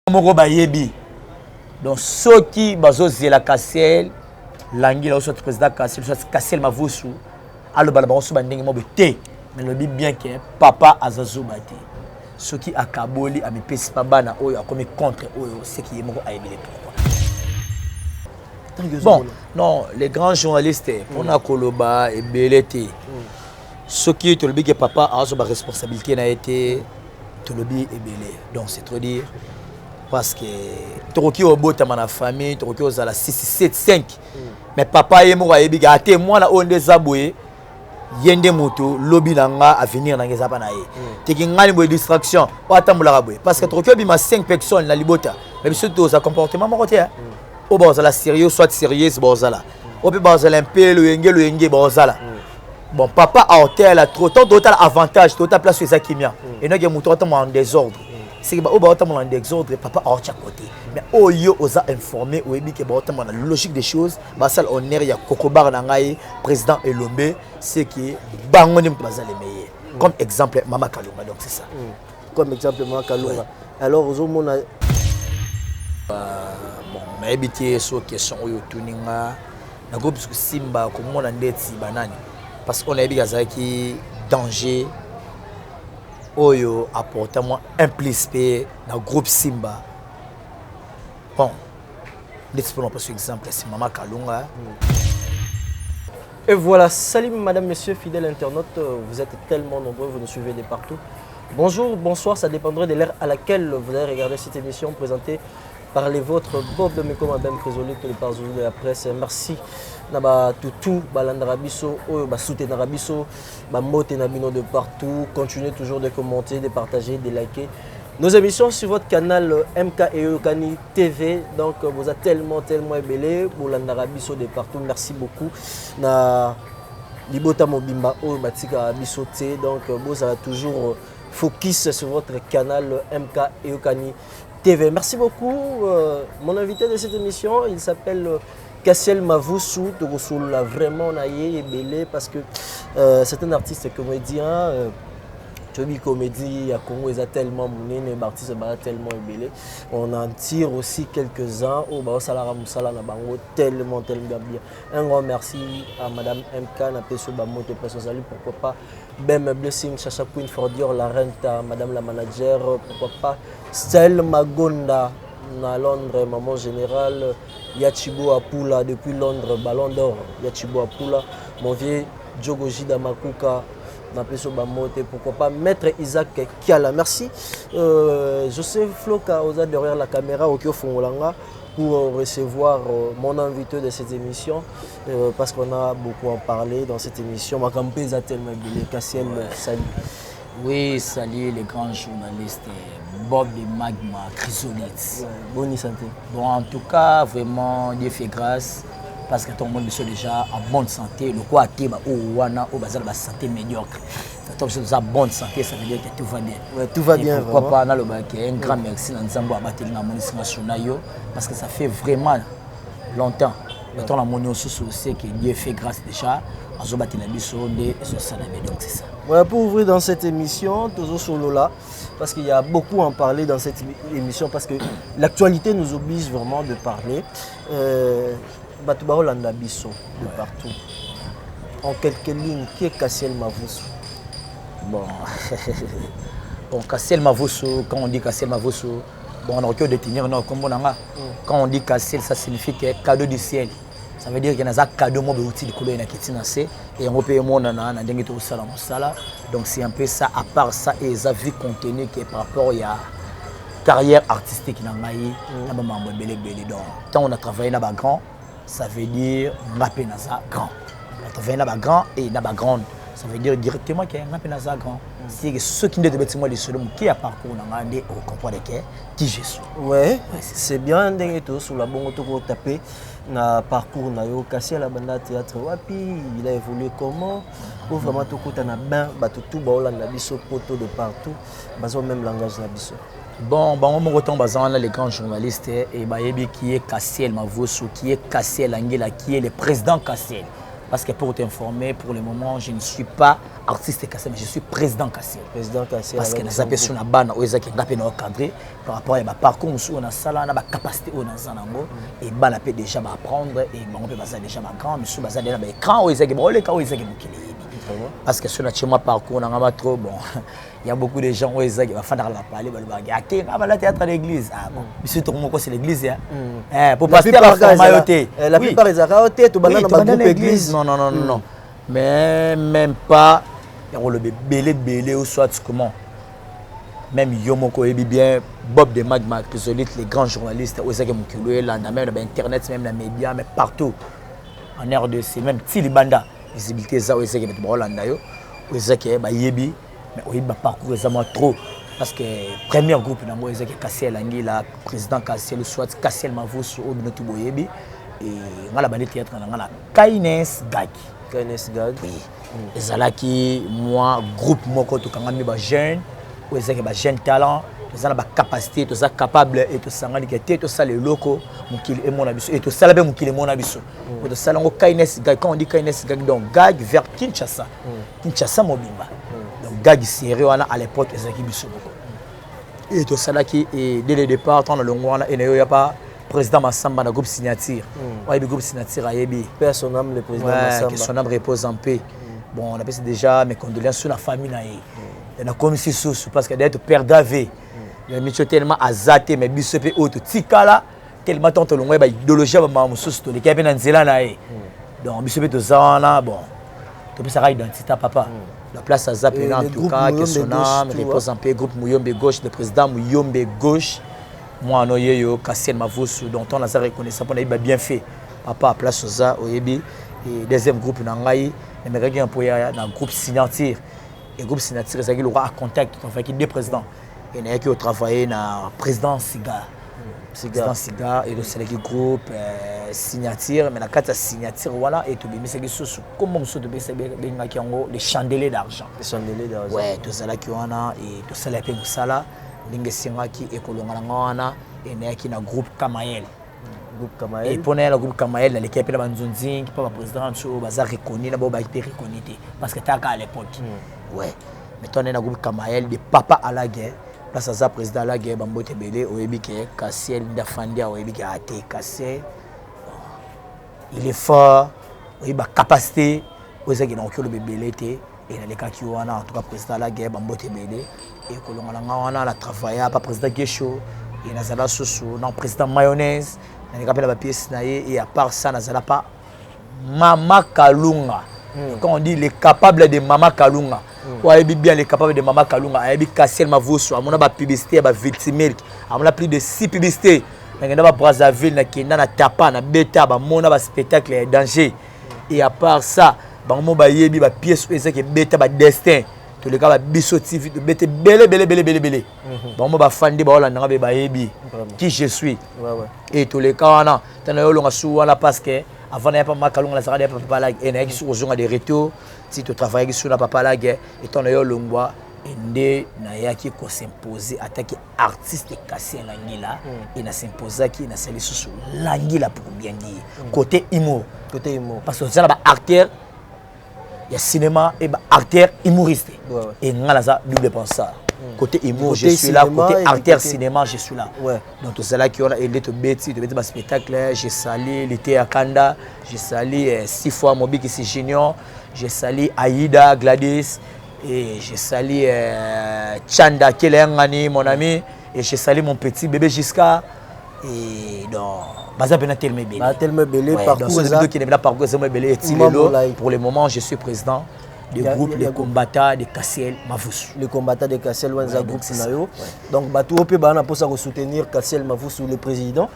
moko bayebi donc soki bazozela Kassel langi la soit président Kassel soit Kassel Mavusu aloba la banso bandenge mo te mais le dit bien que papa azazo bate soki akaboli amipesi pa bana oyo akomi contre oyo c'est qui est moko ayebile pourquoi bon non les grands journalistes on a koloba et belete soki to le dit que papa a sa responsabilité na été to le dit et belé donc c'est trop dire parce que Toroki au bout de ma famille, Toroki aux à la 6, 7, 5. Mais papa et moi, moi la onde zaboué, yende moto, lobby nanga à venir dans les apanaïs. T'es qu'une grande distraction, ou attends la raboué. Parce que Toroki a 5 personnes, la libota, mais surtout sa comportement marocain. Au bas la sérieux, soit sérieux, bozala. Au bas la un peu le yenge, bozala. Bon, papa a hôtel à trop, tant d'autres avantages, d'autres places sur Zakimia. Et nous, il y a un en désordre. C'est que en désordre, papa a chaque côté. Mais Oyo osa informé, Oyebi que la logique des choses, Basal Oner, il y a Kokobar Nangaye, président Elombe, c'est qui Bangonim Plaza les meilleurs. Comme exemple, Mama Kalunga, donc c'est ça. Comme exemple, Mama Kalunga. Alors, aux hommes, bon, mais habité sur question Oyo Tuninga, la groupe Simba, comme on a dit, Banani. Parce qu'on a dit qu'il danger. Oyo apporte moi impliqué dans le groupe Simba. Bon, laissez-moi passer exemple, c'est Mama Kalunga. Et voilà, salut madame, monsieur, fidèles internautes, vous êtes tellement nombreux, vous nous suivez de partout. Bonjour, bonsoir, ça dépendrait de l'heure à laquelle vous allez regarder cette émission présentée par les vôtres, Bob de Meko Mabem Crésolite, le parzoulou de la presse. Merci. Naba tutu balandara biso oyo basoutenara biso ba mote na bino de partout, continuez toujours de commenter, de partager, de liker nos émissions sur votre canal MK Eyokani TV. Donc vous êtes tellement ébélé balandara biso de partout. Merci beaucoup na libota mobimba oyo batika biso te. Donc vous allez toujours focus sur votre canal MK Eyokani TV. Merci beaucoup. Mon invité de cette émission, il s'appelle Kassel Mavusu, l'a vraiment naïe et belé parce que c'est un artiste comédien. Tu vois, comédie à Congo, il a tellement mouné, les artistes sont tellement belé. On en tire aussi quelques-uns au Baosala Moussala Nabango, tellement bien. Un grand merci à Madame MK, Napeso Bamote, Personne Salut, pourquoi pas. Bem Blessing, Chacha Queen Fordior, la rente, Madame la manager, pourquoi pas. Stella Magonda. À Londres, maman générale, Yachibo Apula, depuis Londres, Ballon d'Or, Yachibo Apula, mon vieux Djogoji Damakuka, Napeso Bamote, pourquoi pas, Maître Isaac Kiala. Merci. Joseph Floka, derrière la caméra, au Kiofongolanga, pour recevoir mon invité de cette émission, parce qu'on a beaucoup à parler dans cette émission. Ma campagne est tellement belle. Kassel, salut. Oui, salut les grands journalistes. Bob de Magma, Chrysolite. Bonne santé. Bon, en tout cas, vraiment, Dieu fait grâce parce que tout le monde est déjà en bonne santé. Le quoi est en santé médiocre. Quand on est en bonne santé, ça veut dire que tout va bien. Ouais, tout va bien. Pourquoi pas, un grand merci à Nzambo Abateli na Monisme National parce que ça fait vraiment longtemps. Quand on a mon aussi que Dieu fait grâce déjà. Donc c'est ça. Ouais, pour ouvrir dans cette émission, toujours sur Lola, parce qu'il y a beaucoup à en parler dans cette émission, parce que l'actualité nous oblige vraiment de parler. Batouba Rolanda Bisso, de partout. En quelques lignes, qui est Kassel Mavusu? Bon, Kassel Mavusu, quand on dit Kassel Mavusu, bon, on a aucun détenir, non, comme on a. Quand on dit Kassel, ça signifie que cadeau du ciel. Ça veut dire qu'il y a un cadeau de couleur et on peut donc c'est un peu ça, à part ça, et ça vie contenu qui est par rapport à la carrière artistique. Donc, quand on a travaillé dans grand, ça veut dire qu'on a grand. On a travaillé dans grand et dans grande. Ça veut dire directement qu'il y a un grand. C'est ceux qui ne te mettent pas les seuls qui a parcours on comprend qui je suis. Ouais, c'est bien d'être sur la bonne auto taper. Na parcours na yo Kassel la banda théâtre wapi il a évolué comment pour vraiment tout côté na ben tout baolanda biso poto de partout bazo même langage na biso. Bon on retourne bazan les grands journalistes et bayebi qui est Kassel Mavusu qui est Kassel Angela qui est le président Kassel Parce que pour t'informer, pour le moment, je ne suis pas artiste Kassel, mais je suis président Kassel. Président Kassel. Parce que nous avons sur la bande, nous avons cadré par rapport à ma parcours, nous avons sala, na capacité au Nanzanango et bana peut déjà m'apprendre et on peut déjà ma grand, monsieur baza déjà ba écran au ezaki ba le ka au ezaki mukili. Parce que sur notre parcours, on a trop bon. Il y a beaucoup de gens où ils vont faire la parler, la théâtre à l'église. Ah bon, monsieur Tourmoko c'est l'église hein. Pour passer à la formalité. La plupart des araotés, tout banana dans l'église. Non. Mais même pas le belé ou soit comment. Même Yomoko et bien Bob de Magma, les grands journalistes, Ozaki Mukulu, là, même dans internet, même dans les médias, mais partout en RDC, même Tilibanda. Visibilité ça aussi qui est Bolanda yo aussi qui ba yebi mais oui ba parcours vraiment trop parce que premier groupe na moi qui Kassel Angila président Kassel soit Kassel Mavus au Binotu Boyebi et ngala ba théâtre na ngala Kindness Gag oui ezalaki moi groupe moko to kangami ba jeune aussi qui ba jeune talent ça la capacité tout ça capable et tout ça ngani que tout ça les locaux mukili et mon abisso et tout ça la ben mukili mon abisso tout ça lango Kindness Gag quand on dit Kindness Gag donc Gag vers Kinshasa Mobimba donc Gag sérieux à l'époque ezaki bisso et tout ça là qui et dès le départ dans le ngwana et il y a pas président Massamba dans groupe signature ouais le groupe signature ayebi paix à son âme le président Massamba que son âme repose en paix bon on appelle déjà mes condoléances sur la famille naïe et na comme si sous parce que d'être père d'Ave mais je suis tellement azaté mais bisope auto tikala tellement tant longue ba idéologie ba mamususu to leka na nzela na ye donc bisope to zana bon to pesa ka identité papa la place à zapper en tout cas que son âme repose en paix groupe Muyombe gauche le président Muyombe gauche moi no yeyo Kassel Mavus dont on a reconnaissance pour na bien fait papa place za oyebi et deuxième groupe na ngai mais regi un poya na groupe signature et groupe signature ça qui le à contact on fait qui deux présidents et il y a qui ont travaillé dans président Siga et le sélectif groupe signature mais la carte signature voilà et tout mais c'est que sous comment on se doit les chandeliers d'argent ouais tout ça là qui on a et tout ça là pour ça là lingue singa qui est kolonga ngana et il y a qui na groupe Kamael et pour le groupe Kamael l'équipe de Banzunzing qui pas président sur bazar reconnu là ba été reconnu parce que t'as à l'époque ouais mais toi on est dans groupe Kamael de papa à la guerre place à président à la guerre Bambote Belé oyebi que Kassel Ndafandia oyebi que a été Kassel il est fort il a capacité oyebi que donc le Belé était et dans les cas qui ont en tout cas président à la guerre Bambote Belé et que l'on a la travaillé pas président Gesho et nazala soso non président mayonnaise dans les cas la pièce naie et à part ça nazala pas Mama Kalunga quand on dit les capables de Mama Kalunga ouais bien les capables de Mama Kalunga et Kassel Mavus on a ba publicité ba victime on a plus de 6 publicités dans ba Brazzaville na Kenya na Tapa na Beta ba mona ba spectacle danger et à part ça ba mo ba yebi ba pièce ça que Beta ba destin tous les cas ba biso TV de Beta belé ba mo ba fandi ba Hollande nga ba yebi qui je suis et tous les cas on a tana yo longa sou wana parce que avant n'a pas Makalunga la sarade papa la et n'a qui sur aux des retours si tu travailles sur la papa la et ton yo longwa ende na yaki ko s'imposer attaquer artiste Kassel Angila et na s'imposer qui na sali sous l'angila pour bien dire côté humour parce que ça là acteur il y a cinéma et acteur humoriste et ngala ça double penseur côté humour je suis là côté acteur cinéma je suis là donc tout ça là qui on a aidé te bêtis de mettre spectacle j'ai sali l'été à Kanda j'ai sali 6 fois Mobi qui c'est junior j'ai sali Aïda Gladys et j'ai sali Chanda Kelengani mon ami et j'ai sali mon petit bébé Jiska et donc baza pena tellement belé parcours ça qui n'est pas parcours c'est belé et pour le moment je suis président du groupe les combattants de Kassel Mavus. Les combattants de Kassel Wanza groupe Nayo. Donc bateau pe bana pour ça soutenir Kassel Mavus ou le président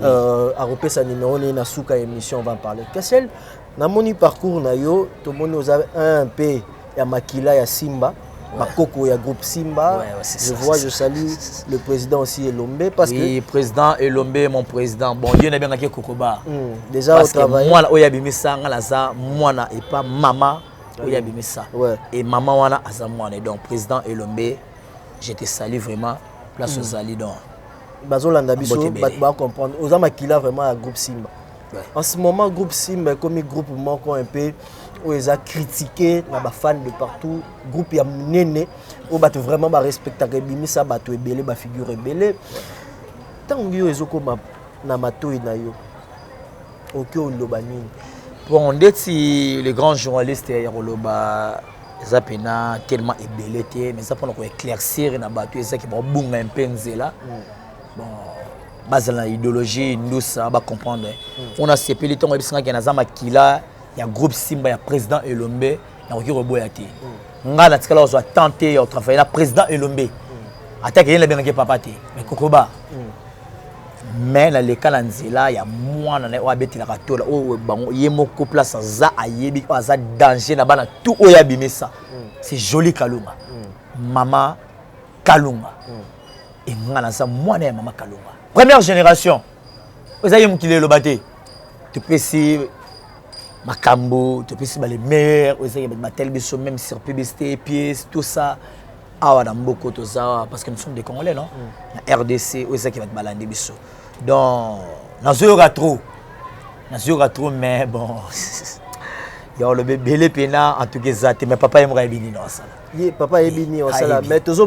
a repé sa numéro na souka émission on va en parler. Kassel na moni parcours Nayo tout le monde nous a un peu ya Makila ya Simba. Makoko ya groupe Simba. Je vois je salue le président aussi Elombe parce que président Elombe mon président bon Dieu n'a bien que Kokoba. Déjà au travail. Moi là oya bimisa ngala za moi na et pas maman. Et maman wana azamwane donc président Elombe je te salue vraiment place aux ali donc bazolanda biso ba comprendre ozama kila vraiment à groupe Simba Ouais. En ce moment, groupe Simba comme groupe manquant un peu, où ils ont critiqué, na ba fans de partout, groupe ya nene, où bah vraiment bah respecter bimisa bah to ebele bah figure ebele. Tant yo ezoko na matoi na yo. OK olobanini. Bon, si les grands journalistes ya Roloba zapena tellement ebelete mais ça pour nous éclaircir na bateau ça qui va bunga un peu nzela. Bon, base la idéologie nous ça va comprendre. On a CP le temps ebisanga ki na zama kila ya groupe Simba ya président Elombe na ko reboyate. Nga na tikala zo tenter au travail la président Elombe. Attaque yele bien que papa te mais kokoba. Mais dans le cas là il y a moi na o abeti la katola o bango yemoko place za ayebi o za danger na bana tout o ya bimisa. C'est joli Kalunga. Maman Kalunga. Et moi na ça moi na maman Kalunga. Première génération. Vous avez mukile lo baté. Tu peux si Makambo, tu peux si les meilleurs, vous avez ma télévision même sur publicité pièces tout ça. Ah ouais, dans beaucoup de ça parce que nous sommes des Congolais non. La RDC, vous savez qui va te balander biso. Donc, dans trop, mais bon, il y a le bébé les pénats en tout cas, mais papa aimerait bien non ça. Papa est bien non ça mais tout le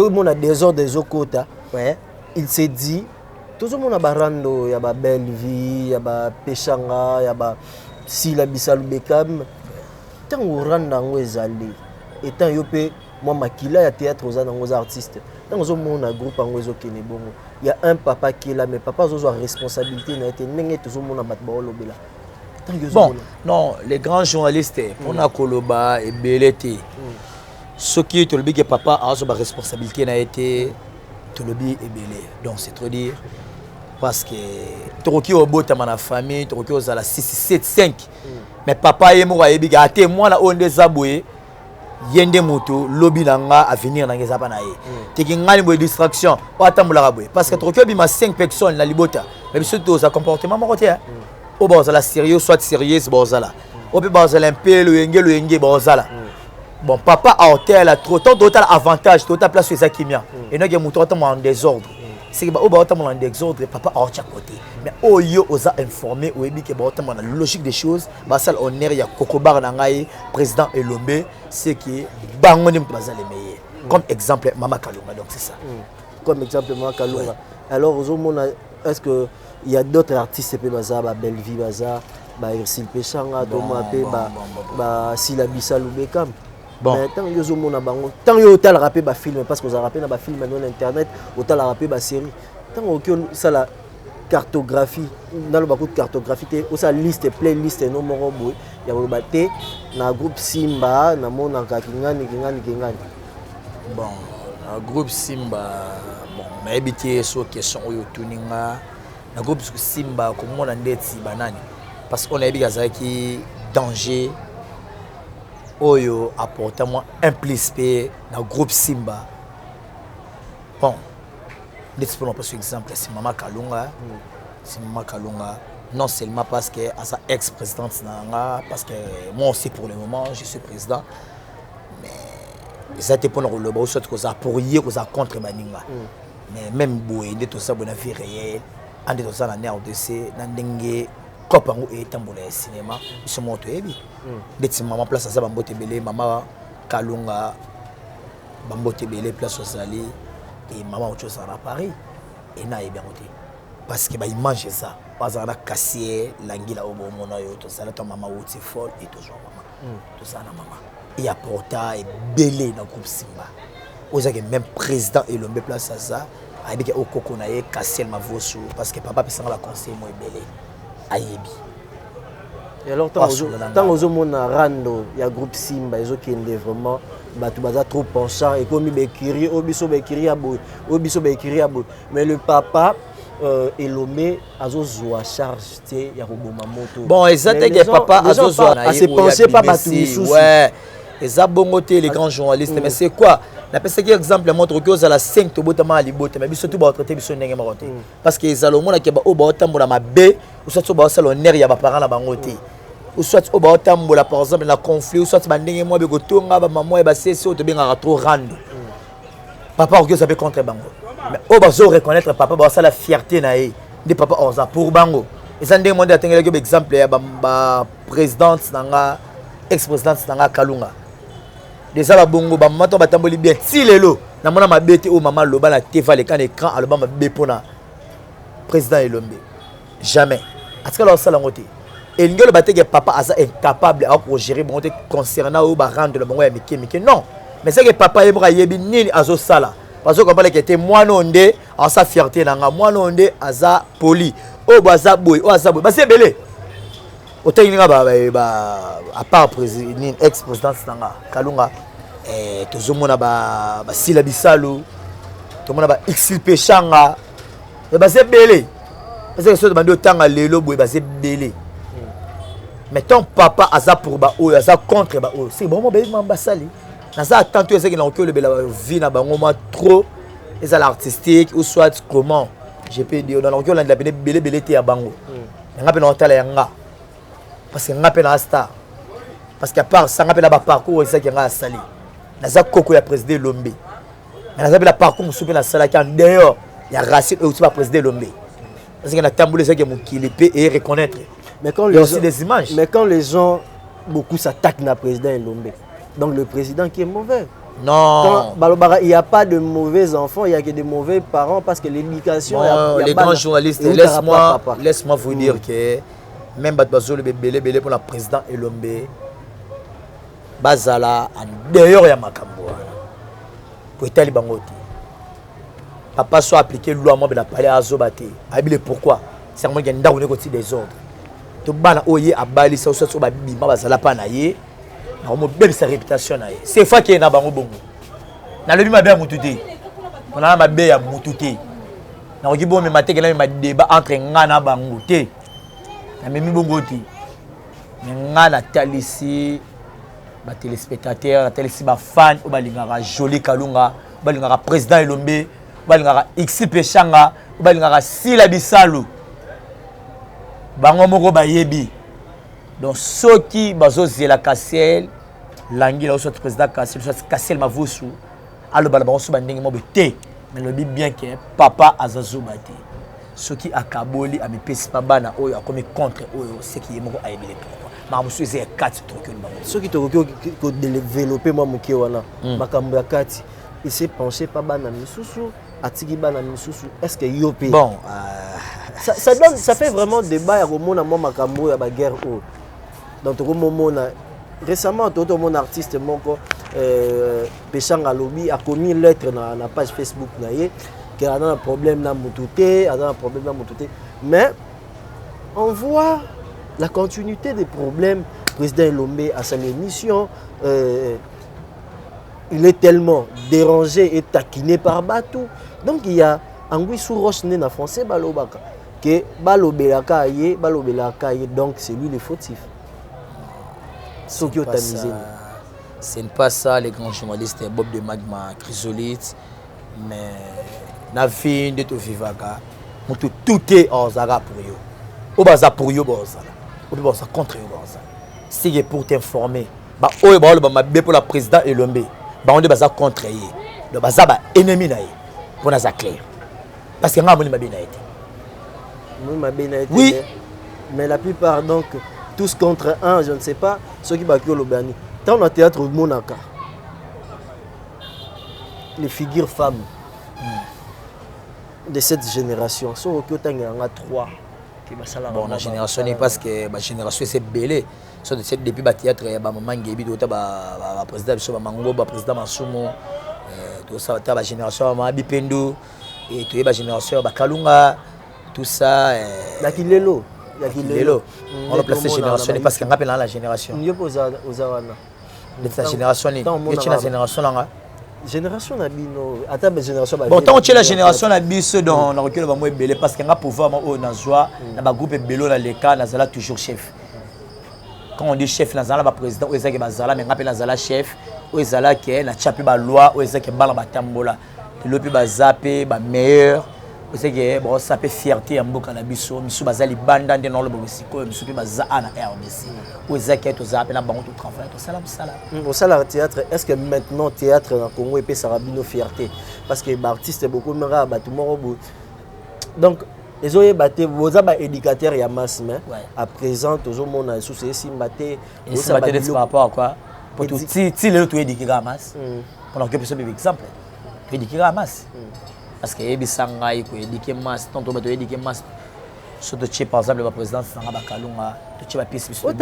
monde a des ordres des okota. Ouais. Il s'est dit tout le monde a barando, il y a ba belle vie, il y a ba pechanga, il y a ba sila bisalu bekam. Tant au randa ngwezali, et tant yopé moi makila ya théâtre aux artistes. Tant au monde a groupe ngwezo kenebongo. Il y a un papa qui est là, mais papa a une responsabilité. Bon, non, les grands journalistes, on a Koloba et Belete. Ce qui est le que papa a une responsabilité, n'a été Tolobi et Belé. Donc c'est trop dire. Parce que Toroki au bout de ma famille, Toroki aux la 6, 7, 5. Mais papa et moi, moi, là, on des aboués. Yende moto lobby nanga à venir dans les apanaï. T'es qui gagne une distraction. Pas tant la raboué. Parce que trop que bima 5 personnes la libota. Mais surtout ça comportement marocain. Au bas la sérieux soit sérieux c'est bozala. Au bas un peu le yenge bozala. Bon papa a hôtel trop total avantage total place sur Zakimia. Et nous avons moto en désordre. C'est que au bas en désordre papa a chaque côté. Mais au yo osa informé au ebi que ba la logique des choses ba sal honneur ya Kokobar nangai président Elombe c'est qui bangoni mbaza les meilleurs comme exemple Mama Kalunga donc c'est ça comme exemple Mama Kalunga alors est-ce que il y a d'autres artistes pe baza ba belle vie baza ba Irsil Pechanga Thomas pe ba Sila Bisalu Bekam bon mais tant yo zomona bango tant yo tal rapper ba film parce que vous rappelez na ba film dans internet autal rapper ba série tant ça la cartographie dans le beaucoup de cartographie aussi liste playlist no moro boy ya ko baté na groupe Simba na mona ka kingani bon na groupe Simba bon na ebité so question oyo tuninga na groupe Simba ko mona ndeti banani parce qu'on a ebika qui danger oyo apporter moi impliqué dans groupe Simba bon l'expérience par exemple c'est Mama Kalunga c'est Mama Kalunga non seulement parce que à sa ex-présidente parce que moi aussi pour le moment je suis président mais ça était pour le bas soit que ça pour hier que ça contre Maninga mais même boé de tout ça bonne vie réelle en de tout ça na RDC na ndenge kopango et tambola cinéma ce moto ebi de maman place ça bambote belé Mama Kalunga bambote belé place Osali et maman autre chose à Paris et na bien côté parce que bah il mange ça pas à la cassier l'anguilla au bon mona yo tout ça là ton maman ou c'est folle et toujours maman tout ça na maman et apporta et belé dans groupe Simba aux que même président et l'homme place ça avec au koko na ye cassier ma vosso parce que papa peut la conseil moi belé ayebi et alors tant aux hommes na rando il y a groupe Simba ils ont qui est vraiment batu baza trop penchant et comme bekiri obiso bekiri abo obiso bekiri abo mais le papa Elomé azozwa charge té ya roboma moto bon exactement que papa azozwa na se penser pas batu sous ouais eza bongoté les grands journalistes mais c'est quoi la personne qui exemple montre que za la 5 to botama libota mais biso tout ba traiter biso ndenge maroté parce que ezalo mona ke ba o ba otambola mabe ou soit ba sala honneur ya ba parents na bangoté ou soit au batambola par exemple la conflit ou soit bandenge moi beko tonga ba maman et ba cesse au te benga trop rando papa orgueil ça peut contre bango mais au bazo reconnaître papa ba ça la fierté na de papa oza pour bango eza ndenge monde atengelaki exemple ya ba présidente nanga ex-présidente nanga Kalunga déjà ba bongo ba mato batamboli bien ti lelo na mona mabete o mama loba na TV le kan écran aloba mabe pona président Elombe jamais atika la sala ngote et ngelo bateke papa asa incapable à gérer bon concernant ou ba rendre le bango ya mike non mais c'est que papa yebra yebi nini azo sala parce que comme était moi non ndé en sa fierté nanga moi non ndé aza poli o baza boy o aza boy ba c'est belé au technique ba à part président ex président nanga Kalunga tozomona ba sila bisalo tomona ba xp changa ba c'est belé parce que so demande autant lelo boy ba c'est belé mais ton papa aza pour ba o aza contre ba o c'est bon mo ba mbasali ça tantôt c'est qu'il a que le vie na bango trop et ça l'artistique ou soit comment je peux dire dans le la belé te ya bango ngape na otala yanga parce que ngape na star parce qu'à part ça ngape na ba parcours ça qui nga sali na za koko ya président Lombe na za la parcours musupe na sala qui en dehors ya Racine ou pas président Lombe parce que na tamboulé ça qui mukili pe et reconnaître mais quand les aussi des images mais quand les gens beaucoup s'attaquent na président Lombe. Donc le président qui est mauvais. Non. Il n'y a pas de mauvais enfants, il n'y a que de mauvais parents parce que l'éducation... Les grands journalistes, laisse-moi vous dire que même Batbazo le belé pour le président Elombe, Bazala, en dehors de Makambo. Pour Itali Bangoti. Papa soit appliqué loi, moi, je parlé à Zobate. Pourquoi? C'est moi qui ai des des ordres. Tout le monde a bali, ça aussi, Bazala pas naïe. Belle sa réputation c'est fois qui est na bango bongo na lebi mabe ya mututé on a mabe ya mututé na oki bon me mateke na ma débat entre nga na bango té na memi bongo ti nga na talisi ba téléspectateurs na talisi ba fan o balingaka joli Kalunga balingaka président Elombe balingaka XP Changa balingaka Sila Bisalo bango moko bayebi. Donc ceux qui bazo zela Kassel langi la soit président Kassel soit Kassel mavusu alo bala bango so bandenge mo bete mais le bien que papa azazo bate ceux qui akaboli amepesi pa bana oyo akomi contre oyo ce qui est moko ayebele pourquoi mamusu c'est 4 trucs que bango ceux qui to développer moi moké wana makambo ya kati il s'est penché pa bana misusu atiki bana misusu est-ce que yopé bon ça fait vraiment débat ya komona moi makambo ya ba guerre o. Donc, récemment, tout mon artiste, Péchanga Lobby, a commis une lettre dans la page Facebook qui a un problème dans Moutouté, mais on voit la continuité des problèmes. Le président Elombe à son émission, il est tellement dérangé et taquiné par Batou. Donc, il y a Angui Souroche né en français, Balobaka, que Balobelaka aye, donc c'est lui le fautif. Ce n'est pas ça les grands journalistes Bob de Magma Chrysolite mais na fin de tout vivaka tout est en zara pour yo au baza pour yo bozala ou baza contre yo bozala si pour t'informer ba oyo ba le mabe pour la président Elombe ba on de baza contre ye le baza ba ennemi na ye pour na za clair parce que nga moni mabe na été oui mais la plupart donc tous contre un, je ne sais pas, ceux qui battent le Bani. Dans le théâtre Monaka, les figures femmes de cette génération sont au Kyoto, il y en a 3. Bon, la génération n'est parce que la génération c'est belé. Depuis le théâtre, il y a le président de Mango, le président Masumo, tout ça, la génération Bipendo, et toute la génération Kalunga, tout ça. Dakilelo. On a placé génération parce qu'on appelle la génération. La génération génération nabino ata ba génération ba bon tant que la génération na biso dans na recul ba mo belé parce que nga pouvoir mo na joie na ba groupe belo na leka na zala toujours chef quand on dit chef na zala ba président ou ezaki ba zala mais nga pe na zala chef ou ezala ke na chapi ba loi ou ezaki bala ba tambola lopi ba zape ba meilleur c'est que bon ça peut fierté en mboka na biso misu bazali banda ndé non le bosiko misu pe baza na RDC ou ezaki to zape na bango to travail to salam salam au salaire théâtre est-ce que maintenant théâtre na Congo et pe sarabino fierté parce que ba artiste beaucoup mera ba tout moro donc Les autres batté vous avez éducateur ya masse mais Ouais. à présent toujours mon a sous si batté Et c'est batté de par rapport à quoi? Pour tout si le tout éduqué ramas. Pour que personne par exemple. Tu éduqué ramas. Parce que ebisanga iko éduqué masse, tant to bato éduqué masse. Surtout tu par exemple le président Sanga Bakalunga, tu vas pièce sur le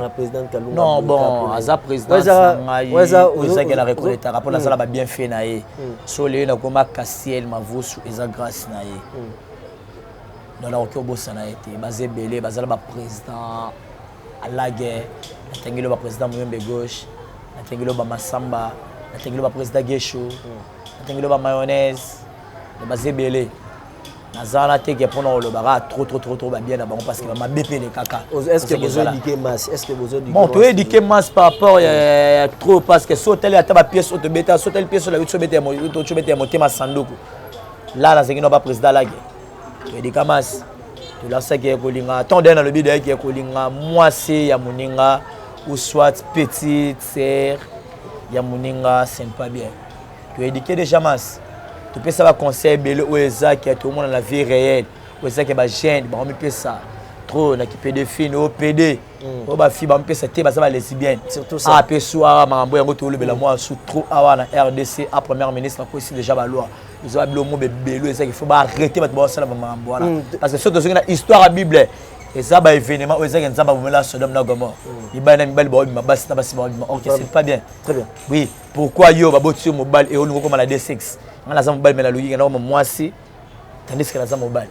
président Kalunga. Non bon, aza président Sanga oza que la reconnaître rapport na sala ba bien fait na ye. So le na koma Kassiel Mavosu eza grâce na ye. Dans la roquette bossa na été basé belé basé là président à la guerre atengelo ba président Mouyembe gauche atengelo ba Massamba atengelo ba président Gesho atengelo ba mayonnaise basé belé nazana te que pour le bara trop ba bien d'abord parce que ma BP les caca. Est-ce que vous éduquez masse? Est-ce que vous éduquez bon tu éduquer masse par rapport trop parce que sauter à ta pièce auto bêta sauter le pièce sur la 8 bêta mo tu bêta monter ma sanduku là la zengino ba président la guerre tu kamas tu la sais que kolinga ton dans le bidé qui kolinga moi c'est ya muninga ou soit petite sœur ya muninga c'est pas bien tu éduquer déjà mas tu peux savoir conseil belé ou ezaki tout le monde dans la vie réelle ou ezaki ba jeune ba on peut ça trop na qui PD fine au PD o ba fi ba on peut ça te ba ça ba lesbienne surtout ça après soir mambo yango to le bela moi sous trop awa na RDC à première ministre na aussi déjà ba loi ils ont le mot bébé ça qu'il faut arrêter ba ça ba mambo là parce que surtout dans histoire la Bible et ça ba événement où ça que nzamba bomela Sodome na Gomorrhe ibana mibali ba ma basi na basi ba OK c'est pas bien très bien oui pourquoi yo ba botio mobile et on nous comme la D6 on a ça mobile mais la logique na moi si tandis que la ça mobile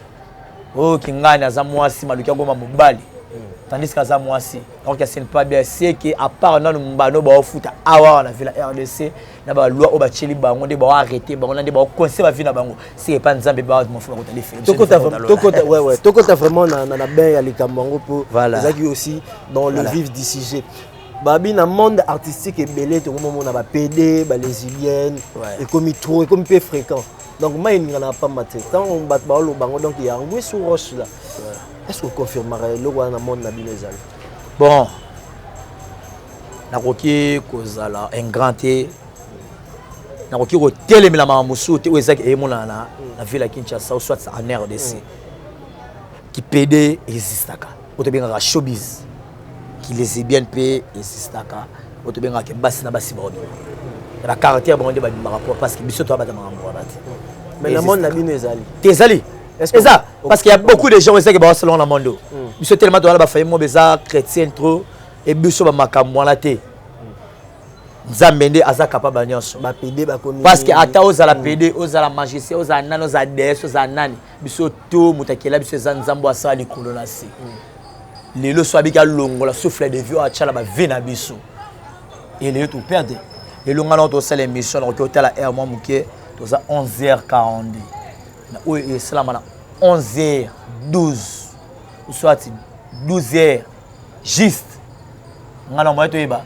oh kingani aza mwasi maluki ngoma mobile tandis que aza mwasi donc c'est pas bien c'est que à part non mbano ba ofuta awa na ville RDC na ba loi o ba cheli bango de ba arrêter bango na de ba conseil ba vie na bango c'est pas nzambe ba mo fona ko tali film tokota vraiment na ben ya likambango pour ezaki aussi dans le vif du sujet babi na monde artistique et belé to moment na ba PD ba lesbienne et comme trop et comme peu fréquent. Donc, moi, il n'y en a pas maté. Quand on bat le bango, donc il y a un goût sur roche là. Est-ce que vous confirmerez le roi dans le monde Nabilezal? Bon, nakoki kozala un grand té. Nakoki ko telemela mamusu te wezaki e monana na ville ya Kinshasa soit en RDC. Qui PD existaka. Otobenga showbiz. Qui les bien pe existaka. Otobenga ke basi na basi ba la caractère bon de ba rapport parce que biso to ba ta mambo abati. Mais le monde n'a bien ezali. Tezali. Est-ce ça parce qu'il y a beaucoup de gens qui sont selon le monde. Biso tellement to ba fayi mo beza chrétien trop et biso ba makambo la te. Nzambende aza capable nyonso. Ba PD ba komi. Parce que ata oza la PD, oza la magicien, oza nano oza DS, oza nani. Biso to mutakela biso za nzambo asa likolo na si. Lelo so abika longola souffle de vieux a chala ba vina biso. Et les tout perdre. Et le moment où on a l'émission, on a hôtel à Air Mamouké, on a 11h42. Oui, et c'est là maintenant 11h12. Ou soit 12h juste. On a envoyé tout ça.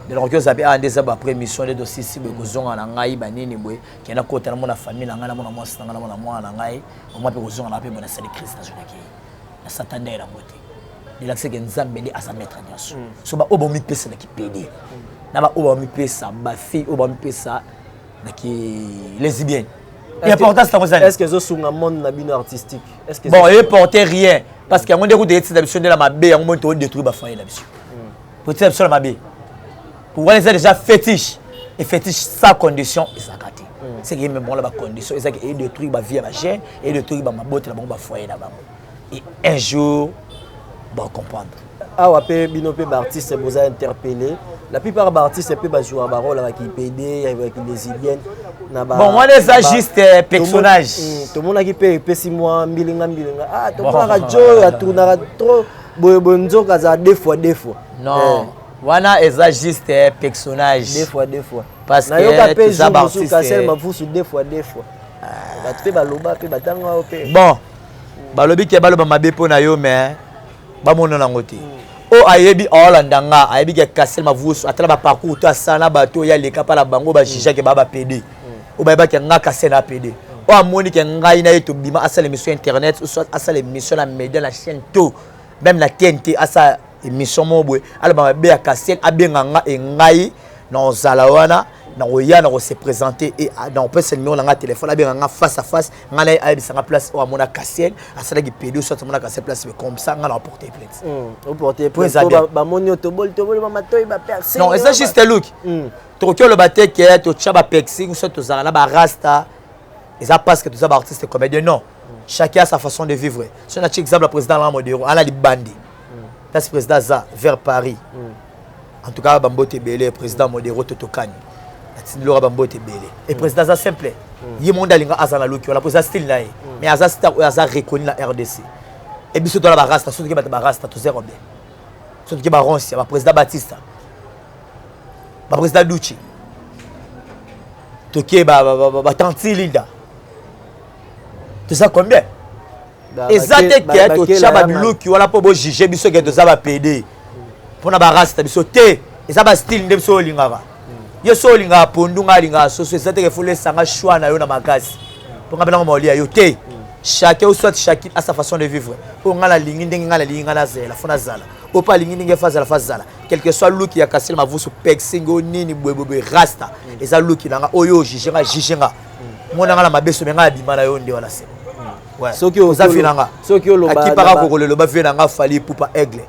De l'enquête, ça a été après émission de dossiers si besoin en angai banini boy qui est à côté de mon famille na ngana mon moi c'est ngana mon moi na ngai au moins besoin na pe bona c'est Christ na journée na Satan est la moitié. Il a que Nzambe à sa maître nyaso. So ba obo mi pesa na ki PD. Na ba obo mi pesa ba fille obo mi pesa na ki lesbienne. L'important c'est ça. Est-ce que zo sunga monde na bino artistique? Est-ce que bon, il portait rien parce qu'il y a des routes d'exception de la mabe, on monte au détruire ba famille là dessus. Pour ça la mabe. Pour voir les déjà fétiche et fétiche sans condition et ça gâté. C'est que même bon là ba condition, ça que détruire ba vie ba chien et détruire ba mabote là ba foyer là ba. Et un jour bon comprendre. Ah ouais, bino pe artiste vous a interpellé. La plupart des artistes peuvent jouer un rôle avec qui PD, avec les lesbiennes. Bon, moi les juste personnage. Tout le monde qui peut 6 mois, milinga. Ah, tout le monde a joué, tourner trop. Bonzo kaza deux fois. Non. Wana juste personnage. Deux fois. Parce que ça artiste Kassel m'a foutu deux fois. Ba te ba loba pe batanga pe. Bon. Ba lobi ke ba loba mabe pona yo mais ba mono na ngote. O ayebi olandanga ayebi ke Kassel m'a vusu atala ba parcours to asana bato ya leka pa la bango ba jija ke baba PD. O ba ke nga Kassel na PD. O amoni ke ngai na yeto bima asala émission internet ou soit asala émission na média la chaîne to même la TNT asa émission mobwe ala ba be ya Kassel abenga nga e ngai na zala wana na oya na se présenter et dans peut se numéro na téléphone là bien face à face ngana ay bisanga place o amona Cassiel asala ki pédio soit amona Cassiel place comme ça ngana porter plainte on porter plainte ba monio to bol mama toy ba percer non c'est juste look to que le baté que to chaba pexing soit to zala ba rasta et ça parce que tous les artistes comédiens non chacun a sa façon de vivre si on a exemple le président là modéro ala di bandi c'est président za vers Paris en tout cas Bambote Belé président modéro Totokani Laura Bambote Belé et président ça simple yi monde alinga azana loki wala président style nae mais aza star ou aza reconnu la RDC et biso to la barasta surtout que ba rasta to zéro bien surtout que ba Ronsi ba président Batista ba président Duchi to ke ba Tanti Linda tout ça combien exact que to chaba loki wala po bo juger biso que to za ba PD pour na ba rasta biso te et ça ba style ndem so lingaka yo so linga pondunga linga so c'est que faut laisser sanga choix na yo na makasi pour ngabela ngomoli yo te chacun ou soit chacun a sa façon de vivre pour ngala lingi ndenge ngala lingi ngala zela fona zala o pa lingi ndenge fa zala quel que soit look ya Cassiel ma vusu pexingo nini bwebwe rasta et ça look nanga oyo jigenga mona ngala mabeso menga bima na yo nde wala se ouais soki ozafinanga soki oloba akipaka kokolo loba venanga fali pupa aigle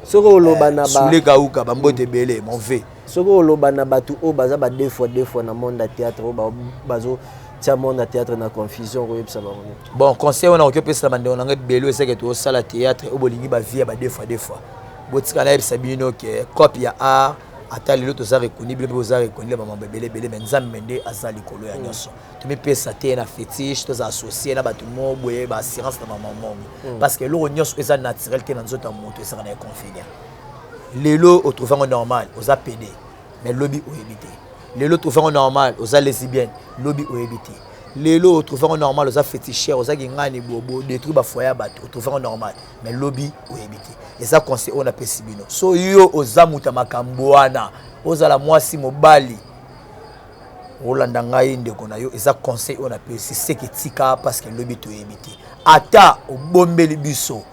soki oloba na ba soule kauka Bambote Belé mon ve soki oloba na batu o baza ba deux fois na monde à théâtre o bazo tia monde à théâtre na confusion ko yebisa bango bon conseil on a occupé ça bande on a belo c'est que to sala théâtre o bolingi ba vie ba deux fois botika na yebisa bino ke copie ya art ata lelo to za reconnu bile za reconnu ba mamba belé mais nzambe nde azali kolo ya nyoso to me pesa te na fétiche to za associé na batu mo boye ba assurance na maman parce que lo nyoso eza naturel te na nzoto moto eza na confinement lelo au trouvant normal aux APD mais lobby au éviter lelo trouvant normal aux lesbiennes lobby au éviter lelo trouvant normal aux féticheurs aux ngani bobo détruit ba foyer bato trouvant normal mais lobby au éviter et ça conseil on a pesibino so yo aux amuta makamboana aux ala mwasi mobali olanda ngai ndeko na yo et ça conseil on a pesi c'est que tika parce que lobby to éviter ata au bombeli biso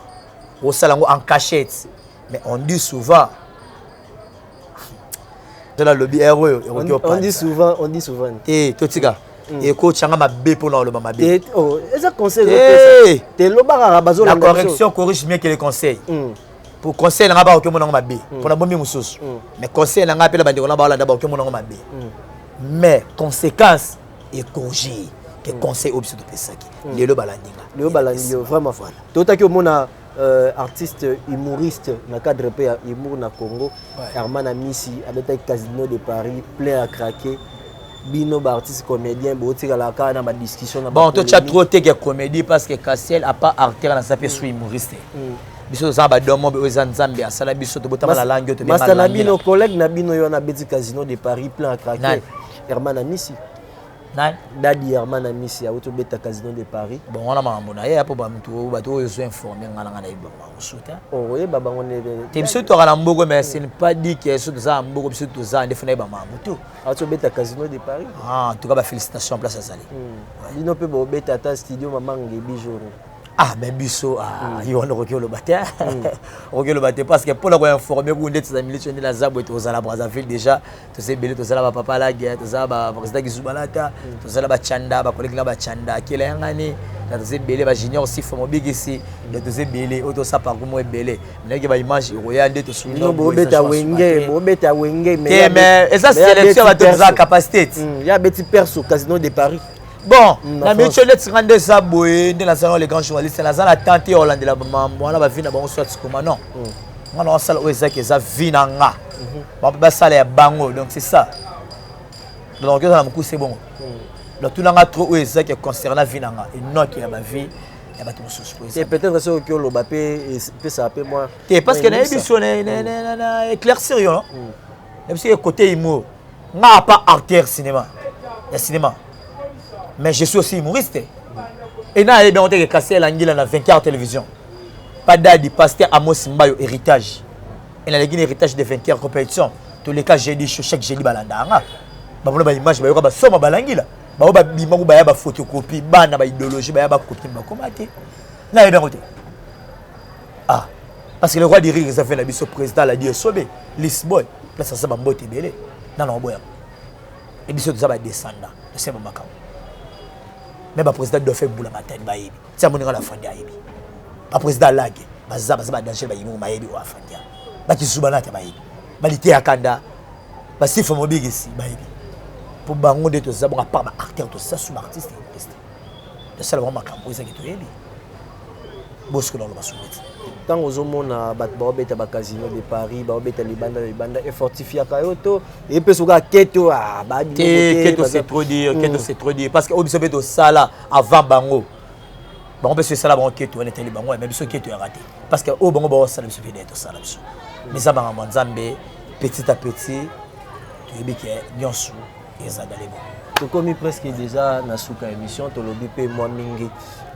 au salango en cachette. Mais on dit souvent, on dit souvent. Et tout ça, et coach ma bé pour le mama bé. Oh, est-ce conseil? La correction corrige mieux que les conseils. Pour conseil, on n'a pas aucun mon bé. Pour la bonne moussous. Mais conseil, on n'a pas la on a d'abord aucun mon bé. Mais conséquence est corrigée. Que conseil objet de pesaki. Le balandinga. Le balandinga vraiment voilà. Tout à que mon artiste humoriste dans le cadre de l'humour na Congo, Herman Amissi, avec le Casino de Paris, plein à craquer. Bino artiste comédien, botti à la carte dans ma discussion. Bon, toi tu as trop été comédie parce que Cassiel a pas artère dans sa pièce humoriste. Biso za ba domo be ozanzambe asala biso to botama la langue to be Master Nabino collègue Nabino yo na beti Casino de Paris plein à craquer. Herman Amissi. Dadi Herman Amissi a autobeta Casino de Paris. Bon, on a mambo na ya po ba mtu ba to yo informé ngana ngana ibo ma usuta. Oh, ye baba ngone. Te biso to kala mbogo mais c'est pas dit que so za mbogo biso to za ndefuna ba mambo to. Autobeta Casino de Paris. Ah, en tout cas ba félicitations place à Zali. Dino pe bo beta ta studio maman ngebi jour. Ah, mais biso yo on rekio le bataire. Rekio le bataire parce que pour la informer vous ndetse za militaire la zabo et aux ala Brazzaville déjà, to se belé to zala ba papa la guerre, to za ba président Kizubalata, to zala ba chanda, ba collègue la ba chanda, kila ngani, to se belé ba junior si fo mobigi ici, to se belé auto sa par mo belé. Ndenge ba image royal de to souvenir. No bo beta wenge mais esa sélection ba to za capacité. Ya beti perso Casino de Paris. Bon, la mutuelle est grande ça boy, dans la salon les grands journalistes, la salle attente Hollande la maman, on a vu na bon soit comme non. On a salle où que ça vina nga. On peut pas saler bango donc c'est ça. Donc ça me c'est bon. Donc tout n'a trop où ça qui concernant vinanga et non qui a ma vie. C'est peut-être ce que le Mbappé peut s'appeler moi. Parce que na émission na éclaircir yo. Même si côté humour, n'a pas artère cinéma. Il y a cinéma. Mais je suis aussi humoriste. Et là, on a cassé l'anguille dans 24 télévision. Pas d'adi, pasteur Amos Mbayo, héritage. Et là, il y a un héritage de 24 compétitions. Tous les cas, j'ai dit chaque jeudi balanda. On a une image, on a une balangi là. On a une photocopie, on a une idéologie, on a une copie. Là, il y a un ah, parce que le roi du rire, il a fait la mission président, il a dit Sobé, Lisboy. Là, ça s'est bamboté belé. Non, non, boy. et biso ça va descendre c'est mon makam mais ba président doit faire boula matin ba yebi ça moninga la fandi yebi ba président lage baza danger ba yimu mayebi wa fandi ba kisubana ta ba yebi ba lité akanda ba sifa mobigisi ba yebi pour bango de to ça bon pas ba acteur to ça sous artiste de ça vraiment makam ça qui to yebi bosco dans le basoulet tant aux hommes bat babeta ba casino de Paris babeta libanda et fortifier kayoto et peut soga keto ba keto c'est trop dire keto c'est trop dire parce que au biso ça là avant bango bango peut se ça là bango keto on était bango mais biso keto est raté parce que au bango ba ça biso fait d'être ça là biso mais ça ba nzambe petit à petit tu es bien nyonso ezadale bon to komi presque déjà na suka émission to lobi pe moi mingi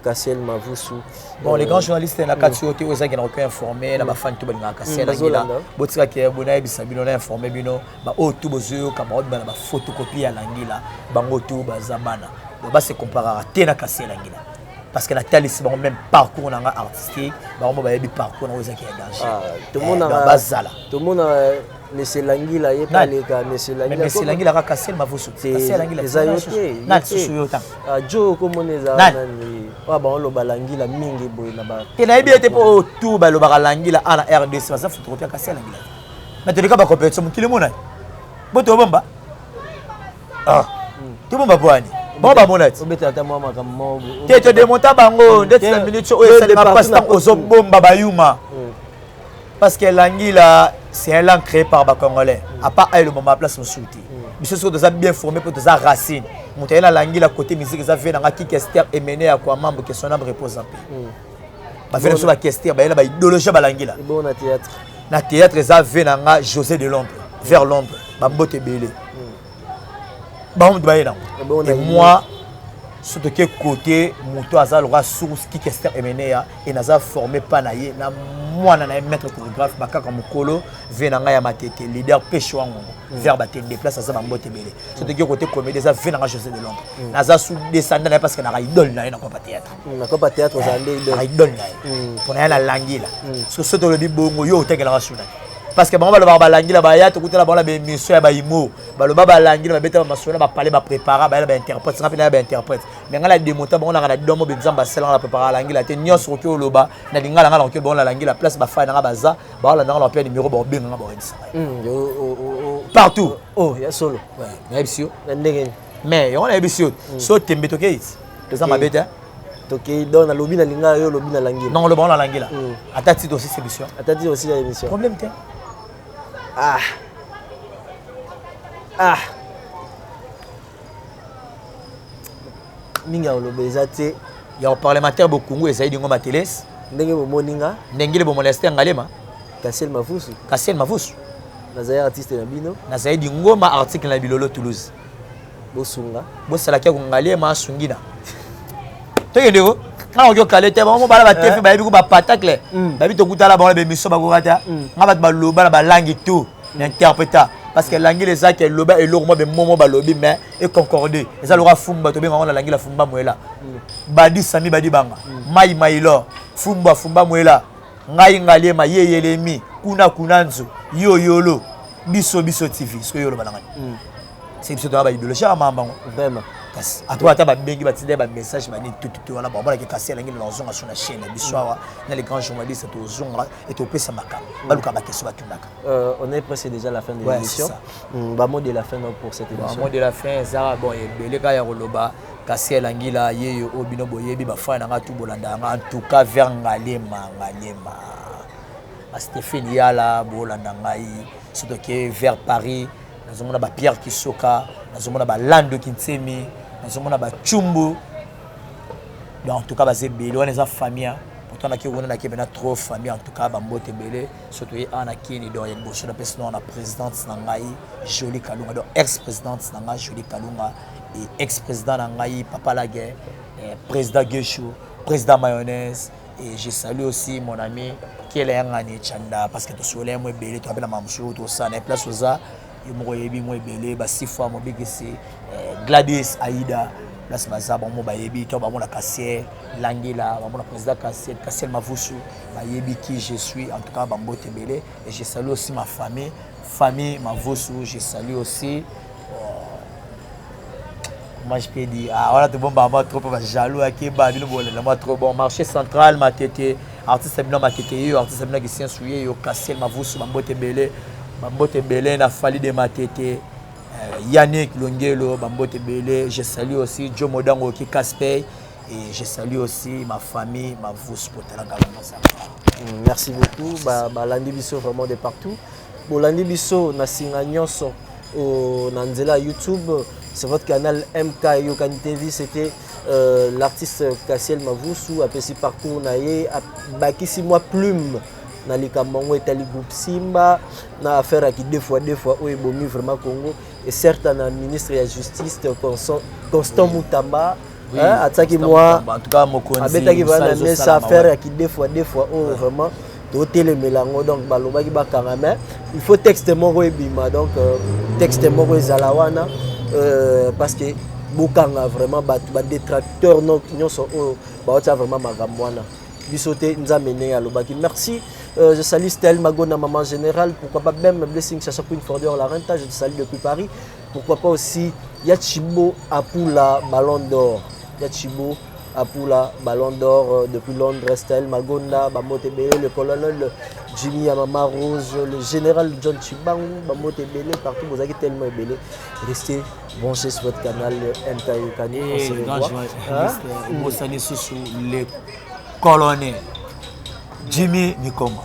Cassiel Mavusu. Bon, les grands journalistes, la Katsuote, ils ont informé, la fan tout bas Cassiel Angila. Botika qui est bonne, Bisabino a informé Bino, ba o tout bozo, camarade ba photocopie à l'Angila, bango tout bazabana. Donc bah c'est comparé à Tena Cassiel Angila. Parce que la télé c'est bon même parcours dans artistique, bah on va y parcours dans qui est danger. Tout le monde a bazala. Tout le monde a Monsieur Langila y est pas les gars, Monsieur Langila. Monsieur Langila a Cassiel Mavusu. Cassiel Langila. Les ayoté. Joe comme on est à ah bah on le balangila mingi boy là-bas. Et là il était pour tout bah le balangila à la RDC ça photocopie Cassiel Langila. Mais tu regardes pas compétition qui le monde. Bon tu bomba. Ah. Tu bomba boani. Bon bah mon net. Tu te démontes bango dès la minute où ça ne passe pas aux bomba bayuma. Parce que l'Angila c'est un langue créé par les Congolais. À part elle le moment place on souti. Mais ce sont des bien formés pour des racines. Monter la l'Angila côté musique ça fait dans qui Kester et mené à quoi membre que son âme repose en paix. Ba fait sur la Kester ba la idéologie ba l'Angila. Bon na théâtre. Na théâtre ça fait dans José de l'ombre vers l'ombre. Ba mbote belé. Ba on doit et moi surtout que côté moto azalora source qui Kester et mené et naza formé pas naie na moi na maître chorégraphe bakaka mukolo venanga ya matete leader pêche wango vers baté déplace ça bambote belé surtout que côté comédie ça venanga José de l'ombre naza sous descendre parce que na idole na na pas théâtre na pas théâtre za idole na pour na la langila parce que surtout le bongo yo tekela rasuna parce que bango ba langila ba ya to kutela ba la mission ya ba imo ba lo ba langila ba beta ba masona ba parler ba préparer ba interprète ça ba interprète mais ngala démonter bango na domo benzamba sala la préparer langila te nyos rokyo loba na lingala ngala rokyo bango la langila place ba fa na baza ba la ngala pe numéro ba benga ba edisa partout oh ya solo ouais na ebisio ndenge mais on a ebisio so tembe to keis to ça ma beta toke dans la lobby na linga yo lobby na langila non le bango la langila atati aussi cette émission atati aussi la émission problème te minga olobeza te ya parlementaire bokungu esaidi ngoma teles ndenge bomoninga ndenge bo molester ngalema Cassiel Mavusu nazaya artiste na bino nazaidi ngoma article na bilolo Toulouse bosunga bosalaki ko ngalema sungina toyendeko quand on calé te bon bala ba tefi ba biku ba patacle ba bito kutala ba émission ba kokata ngaba ba loba ba langue tout interpréta parce que langue les que loba et lomo be momo ba lobi mais et concordé ça lora fumba to benga la langue la fumba mwela badi sami badi banga mai lo fumba mwela ngai ngalie ma yeyelemi kuna kunanzo yoyolo biso TV so yolo balanga c'est biso to ba idéologie amamba vraiment à toi, tu as un message, tout voilà, bon, voilà, casser la ligne sur la chaîne, bissoir, les grands journalistes, et au PC Maka. On est presque déjà à la fin de l'émission. Mot de la fin pour cette émission. Mot de la fin, Zara, bon, les gars, Yaroloba, casser la ligne là, Yeyo, Obino Boyebi, Bafa, tout Bolanda, en tout cas, vers Ngalema. Stéphane Yala, Bolanda, surtout que vers Paris, nous avons Pierre Kisoka, nous avons Lando Kinsemi. Nous avons des chumbo. En tout cas, c'est belé. On est une famille. Pourtant, on a trop de famille. En tout cas, on est belé. Surtout, on a la présidente Nangaï, Jolie Kalunga, ex-présidente Nangaï, Jolie Kalunga, et ex-président Nangaï, Papa Laguerre, président Guéchou, président Mayonnaise. Et je salue aussi mon ami qui est un année Chanda parce que tu soulèves moi belé, tu as la mamchou, tout ça, na place ça. Moyebi moi belé ba 6 fois mo bigisi Gladys Aïda place baza ba mo ba yebi to ba mo la Cassiel Langila ba mo la président Cassiel Mavusu ba yebi qui je suis en tout cas ba mbote belé et je salue aussi ma famille Mavusu je salue aussi Moi je peux dire, ah voilà, tout bon, bah, moi trop jaloux, moi trop bon. Marché central, ma tête, artiste Sabina, ma tête, artiste Sabina qui s'est souillé, yo cassé ma voix sur ma botte belé, n'a fallu de ma tête. Yannick Longelo, ma botte belé. Je salue aussi Joe Modango qui Casper. Et je salue aussi ma famille, ma voix pour Merci beaucoup. Landi Bisso vraiment de partout. Bon, Landi Bisso, na singa nyonso au Nanzela YouTube. C'est votre canal MK Yokani TV, c'était l'artiste Cassiel Mavoussou, après si parcours naïe, baki 6 mois plume, na likambango et tali groupe Simba, na affaire qui deux fois où est bomi vraiment Congo, et certes na ministre de la justice Constant Moutamba, attaqué moi, en tout cas mon connaisseur, abetaki bana mais ça affaire qui deux fois où vraiment le mélange donc balobaki bakangame, il faut texte moko ebima donc texte moko ezalawana. Parce que Bukanga vraiment bat détracteur nyonso vraiment magambwana bisoté nzamene ya lobaki. Merci. Je salue Stel Magona, maman générale, pourquoi pas même Blessing Chacha Queen Fordeur la Renta, je te salue depuis Paris. Pourquoi pas aussi Yachibo Apula Ballon d'Or. Yachibo Apula Ballon d'Or depuis Londres, Stel Magona, Bamotebe, le colonel Jimmy Yamama Rose, le général John Chibang, Bamotebe, partout vous avez tellement ébélé. Restez branchés sur votre canal MK Yokani. On se revoit. Le colonel Jimmy Mikoma.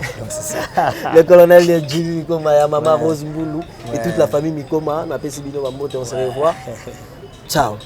Le colonel Jimmy Mikoma, Yamama Rose Mboulou et toute la famille Mikoma. On se revoit. Ciao.